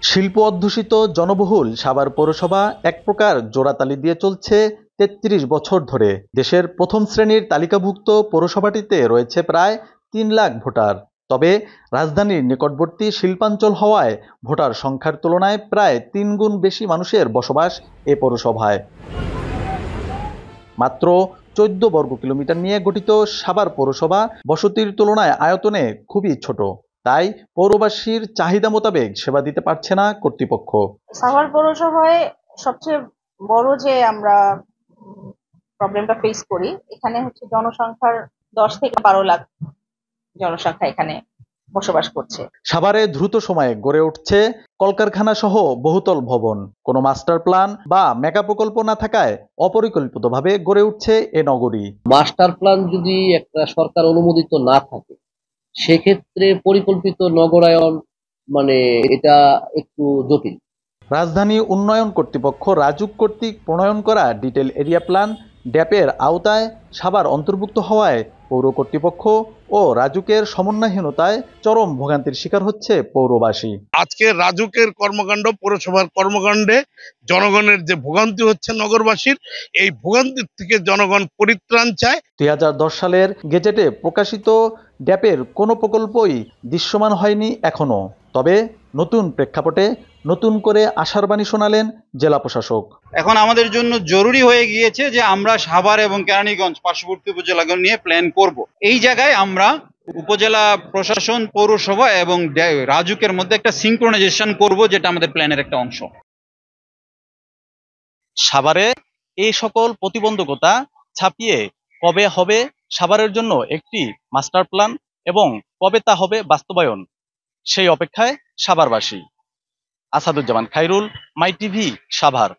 শিল্প অধ্যুষিত জনবহুল সাভার পৌরসভা এক প্রকার জোড়াতালি দিয়ে চলছে ৩৩ বছর ধরে। দেশের প্রথম শ্রেণীর তালিকাভুক্ত পৌরসভাটিতে রয়েছে প্রায় ৩ লাখ ভোটার। তবে রাজধানীর নিকটবর্তী শিল্পাঞ্চল হওয়ায় ভোটার সংখ্যার তুলনায় প্রায় ৩ গুণ বেশি মানুষের বসবাস এ পৌরসভায়। মাত্র ১৪ বর্গ কিলোমিটার নিয়ে গঠিত সাভার পৌরসভা বসতির তুলনায় আয়তনে খুবই ছোট। তাই পৌরবাসীর চাহিদা মোতাবেক সেবা দিতে পারছে না কর্তৃপক্ষ। সাভার পৌরসভায় সবচেয়ে বড় যে আমরা প্রবলেমটা ফেস করি এখানে হচ্ছে জনসংখ্যার ১০ থেকে ১২ লাখ জনসংখ্যা এখানে বসবাস করছে। সাভারে দ্রুত সময়ে গড়ে উঠছে কলকারখানা সহ বহুতল ভবন। কোনো মাস্টার প্ল্যান বা মেগা প্রকল্প না থাকায় অপরিকল্পিতভাবে গড়ে উঠছে এ নগরী। মাস্টার প্ল্যান যদি একটা সরকার অনুমোদিত না থাকে সেক্ষেত্রে পরিকল্পিত নগরায়ন মানে এটা একটু জটিল। রাজধানী উন্নয়ন কর্তৃপক্ষ রাজুক কর্তৃক প্রণয়ন করা ডিটেল এরিয়া প্ল্যান ড্যাপের আওতায় সাভার অন্তর্ভুক্ত হওয়ায় পৌর কর্তৃপক্ষ ও রাজুকের সমন্বয়হীনতায় চরম ভোগান্তির শিকার হচ্ছে পৌরবাসী। আজকে রাজুকের কর্মকাণ্ড, পৌরসভার কর্মকাণ্ডে জনগণের যে ভোগান্তি হচ্ছে নগরবাসীর, এই ভোগান্তির থেকে জনগণ পরিত্রাণ চায়। ২০১০ সালের গেজেটে প্রকাশিত ড্যাপের কোনো প্রকল্পই দৃশ্যমান হয়নি এখনো। তবে নতুন প্রেক্ষাপটে নতুন করে আশার বাণী শোনালেন জেলা প্রশাসক। এখন আমাদের জন্য জরুরি হয়ে গিয়েছে যে আমরা সাভার এবং কেরানীগঞ্জ পার্শ্ববর্তী উপজেলাগুলো নিয়ে প্ল্যান করব। এই জায়গায় আমরা উপজেলা প্রশাসন, পৌরসভা এবং রাজুকের মধ্যে একটা সিনক্রোনাইজেশন করব, যেটা আমাদের প্ল্যানের একটা অংশ। সাভারে এই সকল প্রতিবন্ধকতা ছাপিয়ে কবে হবে সাভারের জন্য একটি মাস্টার প্ল্যান এবং কবে তা হবে বাস্তবায়ন, সেই অপেক্ষায় সাভারবাসী। আসাদুজ্জামান খাইরুল, মাই টিভি, সাভার।